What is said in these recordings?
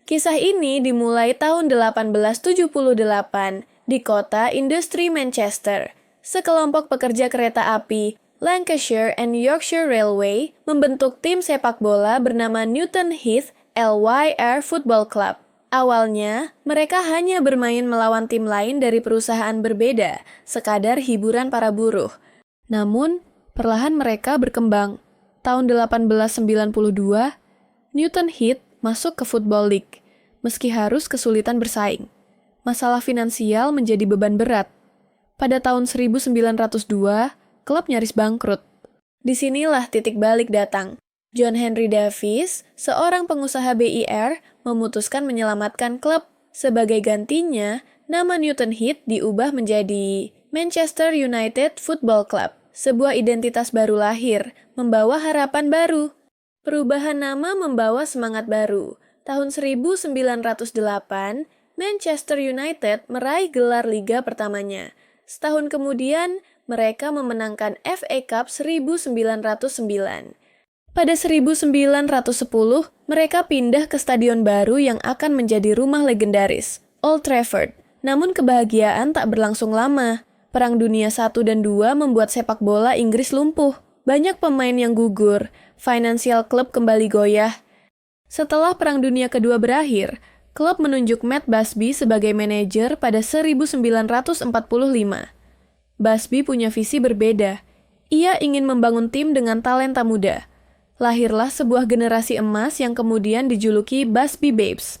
Kisah ini dimulai tahun 1878 di kota industri Manchester. Sekelompok pekerja kereta api Lancashire and Yorkshire Railway membentuk tim sepak bola bernama Newton Heath LYR Football Club. Awalnya, mereka hanya bermain melawan tim lain dari perusahaan berbeda, sekadar hiburan para buruh. Namun, perlahan mereka berkembang. Tahun 1892, Newton Heath masuk ke Football League, meski harus kesulitan bersaing. Masalah finansial menjadi beban berat. Pada tahun 1902, klub nyaris bangkrut. Disinilah titik balik datang. John Henry Davis, seorang pengusaha BIR, memutuskan menyelamatkan klub. Sebagai gantinya, nama Newton Heath diubah menjadi Manchester United Football Club. Sebuah identitas baru lahir, membawa harapan baru. Perubahan nama membawa semangat baru. Tahun 1908, Manchester United meraih gelar liga pertamanya. Setahun kemudian, mereka memenangkan FA Cup 1909. Pada 1910, mereka pindah ke stadion baru yang akan menjadi rumah legendaris, Old Trafford. Namun kebahagiaan tak berlangsung lama. Perang Dunia I dan II membuat sepak bola Inggris lumpuh. Banyak pemain yang gugur, finansial klub kembali goyah. Setelah Perang Dunia Kedua berakhir, klub menunjuk Matt Busby sebagai manajer pada 1945. Busby punya visi berbeda. Ia ingin membangun tim dengan talenta muda. Lahirlah sebuah generasi emas yang kemudian dijuluki Busby Babes.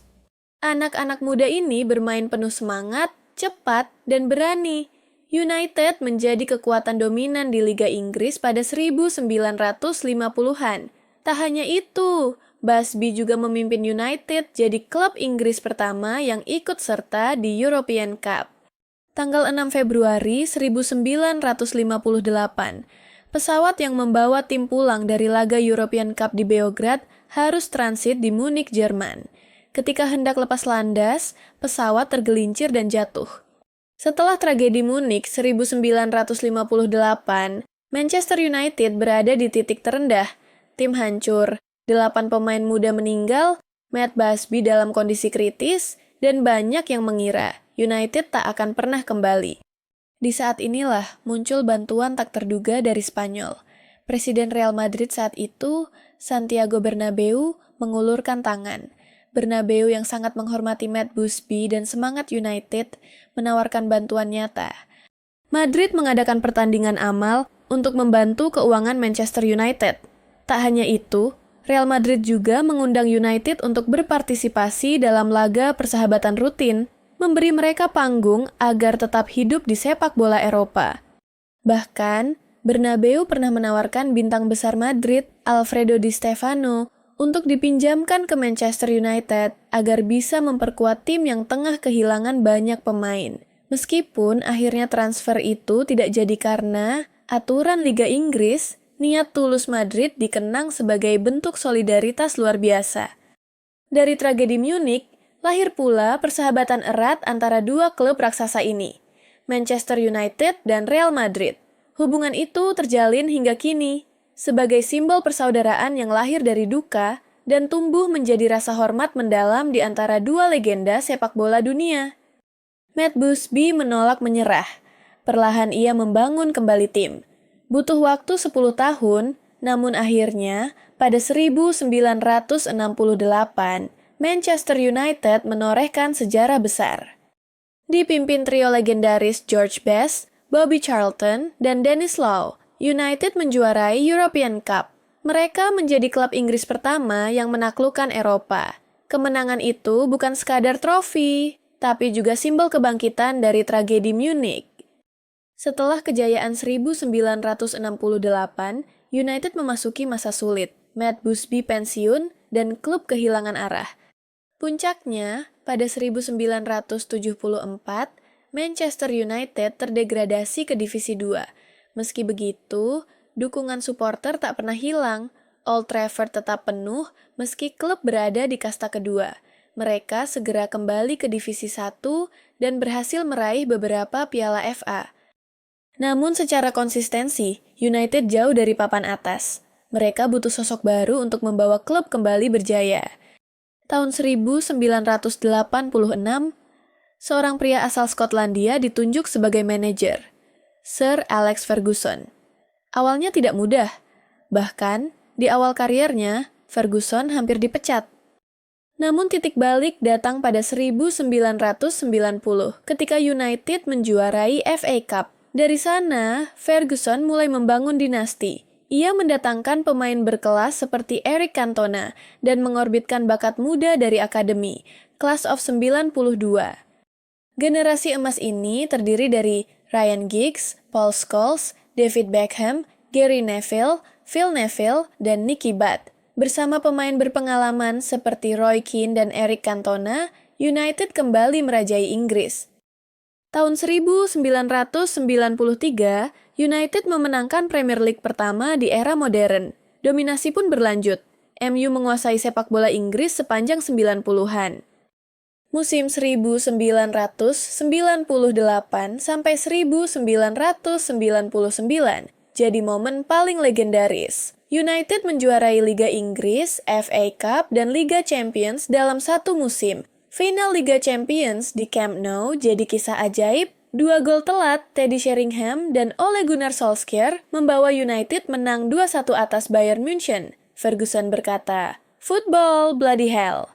Anak-anak muda ini bermain penuh semangat, cepat, dan berani. United menjadi kekuatan dominan di Liga Inggris pada 1950-an. Tak hanya itu, Busby juga memimpin United jadi klub Inggris pertama yang ikut serta di European Cup. Tanggal 6 Februari 1958, pesawat yang membawa tim pulang dari laga European Cup di Beograd harus transit di Munich, Jerman. Ketika hendak lepas landas, pesawat tergelincir dan jatuh. Setelah tragedi Munich 1958, Manchester United berada di titik terendah. Tim hancur, 8 pemain muda meninggal, Matt Busby dalam kondisi kritis, dan banyak yang mengira United tak akan pernah kembali. Di saat inilah muncul bantuan tak terduga dari Spanyol. Presiden Real Madrid saat itu, Santiago Bernabeu, mengulurkan tangan. Bernabeu yang sangat menghormati Matt Busby dan semangat United menawarkan bantuan nyata. Madrid mengadakan pertandingan amal untuk membantu keuangan Manchester United. Tak hanya itu, Real Madrid juga mengundang United untuk berpartisipasi dalam laga persahabatan rutin, memberi mereka panggung agar tetap hidup di sepak bola Eropa. Bahkan, Bernabeu pernah menawarkan bintang besar Madrid, Alfredo Di Stefano, untuk dipinjamkan ke Manchester United agar bisa memperkuat tim yang tengah kehilangan banyak pemain. Meskipun akhirnya transfer itu tidak jadi karena aturan Liga Inggris, niat tulus Madrid dikenang sebagai bentuk solidaritas luar biasa. Dari tragedi Munich, lahir pula persahabatan erat antara dua klub raksasa ini, Manchester United dan Real Madrid. Hubungan itu terjalin hingga kini, sebagai simbol persaudaraan yang lahir dari duka dan tumbuh menjadi rasa hormat mendalam di antara dua legenda sepak bola dunia. Matt Busby menolak menyerah. Perlahan ia membangun kembali tim. Butuh waktu 10 tahun, namun akhirnya pada 1968, Manchester United menorehkan sejarah besar. Dipimpin trio legendaris George Best, Bobby Charlton, dan Dennis Law, United menjuarai European Cup. Mereka menjadi klub Inggris pertama yang menaklukkan Eropa. Kemenangan itu bukan sekadar trofi, tapi juga simbol kebangkitan dari tragedi Munich. Setelah kejayaan 1968, United memasuki masa sulit. Matt Busby pensiun dan klub kehilangan arah. Puncaknya, pada 1974, Manchester United terdegradasi ke Divisi 2. Meski begitu, dukungan supporter tak pernah hilang. Old Trafford tetap penuh meski klub berada di kasta kedua. Mereka segera kembali ke Divisi 1 dan berhasil meraih beberapa piala FA. Namun secara konsistensi, United jauh dari papan atas. Mereka butuh sosok baru untuk membawa klub kembali berjaya. Tahun 1986, seorang pria asal Skotlandia ditunjuk sebagai manajer, Sir Alex Ferguson. Awalnya tidak mudah, bahkan di awal kariernya, Ferguson hampir dipecat. Namun titik balik datang pada 1990 ketika United menjuarai FA Cup. Dari sana, Ferguson mulai membangun dinasti. Ia mendatangkan pemain berkelas seperti Eric Cantona dan mengorbitkan bakat muda dari akademi, Class of 92. Generasi emas ini terdiri dari Ryan Giggs, Paul Scholes, David Beckham, Gary Neville, Phil Neville, dan Nicky Butt. Bersama pemain berpengalaman seperti Roy Keane dan Eric Cantona, United kembali merajai Inggris. Tahun 1993, United memenangkan Premier League pertama di era modern. Dominasi pun berlanjut. MU menguasai sepak bola Inggris sepanjang 90-an. Musim 1998 sampai 1999 jadi momen paling legendaris. United menjuarai Liga Inggris, FA Cup, dan Liga Champions dalam satu musim. Final Liga Champions di Camp Nou jadi kisah ajaib. 2 gol telat Teddy Sheringham dan Ole Gunnar Solskjaer membawa United menang 2-1 atas Bayern München. Ferguson berkata, "Football, bloody hell."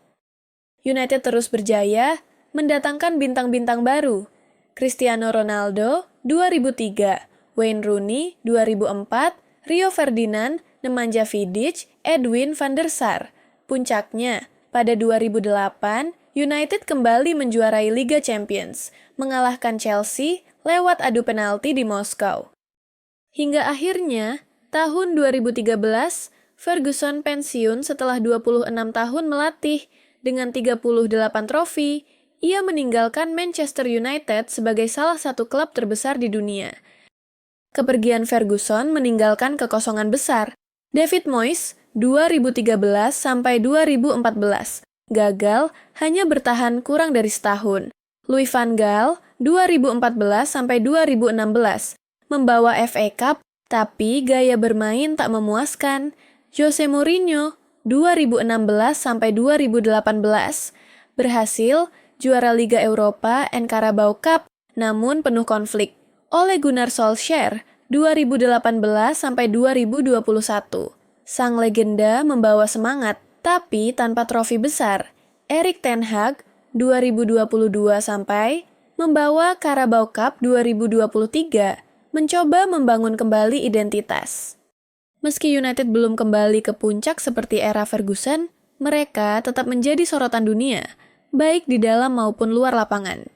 United terus berjaya, mendatangkan bintang-bintang baru. Cristiano Ronaldo, 2003, Wayne Rooney, 2004, Rio Ferdinand, Nemanja Vidic, Edwin van der Sar. Puncaknya, pada 2008, United kembali menjuarai Liga Champions, mengalahkan Chelsea lewat adu penalti di Moskow. Hingga akhirnya, tahun 2013, Ferguson pensiun setelah 26 tahun melatih. Dengan 38 trofi, ia meninggalkan Manchester United sebagai salah satu klub terbesar di dunia. Kepergian Ferguson meninggalkan kekosongan besar. David Moyes, 2013 sampai 2014, gagal hanya bertahan kurang dari setahun. Louis van Gaal, 2014 sampai 2016, membawa FA Cup, tapi gaya bermain tak memuaskan. Jose Mourinho, 2016 sampai 2018, berhasil juara Liga Eropa and Carabao Cup, namun penuh konflik. Ole Gunnar Solskjaer, 2018 sampai 2021. Sang legenda membawa semangat, tapi tanpa trofi besar. Erik ten Hag, 2022 sampai membawa Carabao Cup 2023, mencoba membangun kembali identitas. Meski United belum kembali ke puncak seperti era Ferguson, mereka tetap menjadi sorotan dunia, baik di dalam maupun luar lapangan.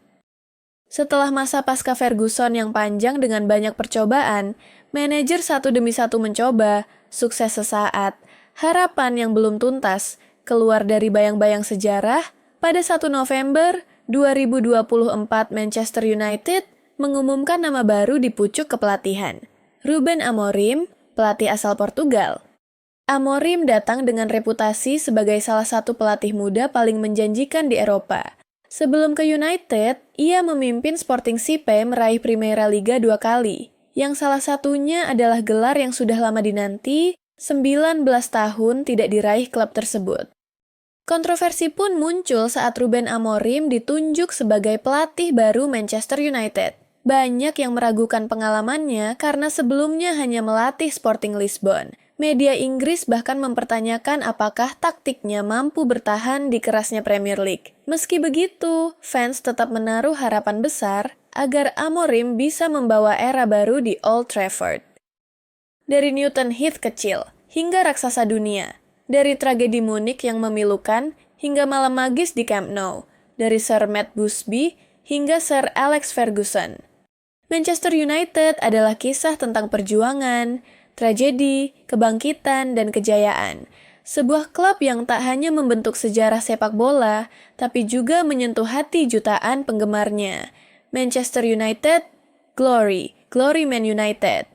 Setelah masa pasca Ferguson yang panjang dengan banyak percobaan, manajer satu demi satu mencoba, sukses sesaat, harapan yang belum tuntas, keluar dari bayang-bayang sejarah, pada 1 November 2024 Manchester United mengumumkan nama baru di pucuk kepelatihan, Ruben Amorim, pelatih asal Portugal. Amorim datang dengan reputasi sebagai salah satu pelatih muda paling menjanjikan di Eropa. Sebelum ke United, ia memimpin Sporting CP meraih Primera Liga 2 kali, yang salah satunya adalah gelar yang sudah lama dinanti, 19 tahun tidak diraih klub tersebut. Kontroversi pun muncul saat Ruben Amorim ditunjuk sebagai pelatih baru Manchester United. Banyak yang meragukan pengalamannya karena sebelumnya hanya melatih Sporting Lisbon. Media Inggris bahkan mempertanyakan apakah taktiknya mampu bertahan di kerasnya Premier League. Meski begitu, fans tetap menaruh harapan besar agar Amorim bisa membawa era baru di Old Trafford. Dari Newton Heath kecil hingga raksasa dunia, dari tragedi Munich yang memilukan hingga malam magis di Camp Nou, dari Sir Matt Busby hingga Sir Alex Ferguson. Manchester United adalah kisah tentang perjuangan, tragedi, kebangkitan, dan kejayaan. Sebuah klub yang tak hanya membentuk sejarah sepak bola, tapi juga menyentuh hati jutaan penggemarnya. Manchester United, glory, glory Man United.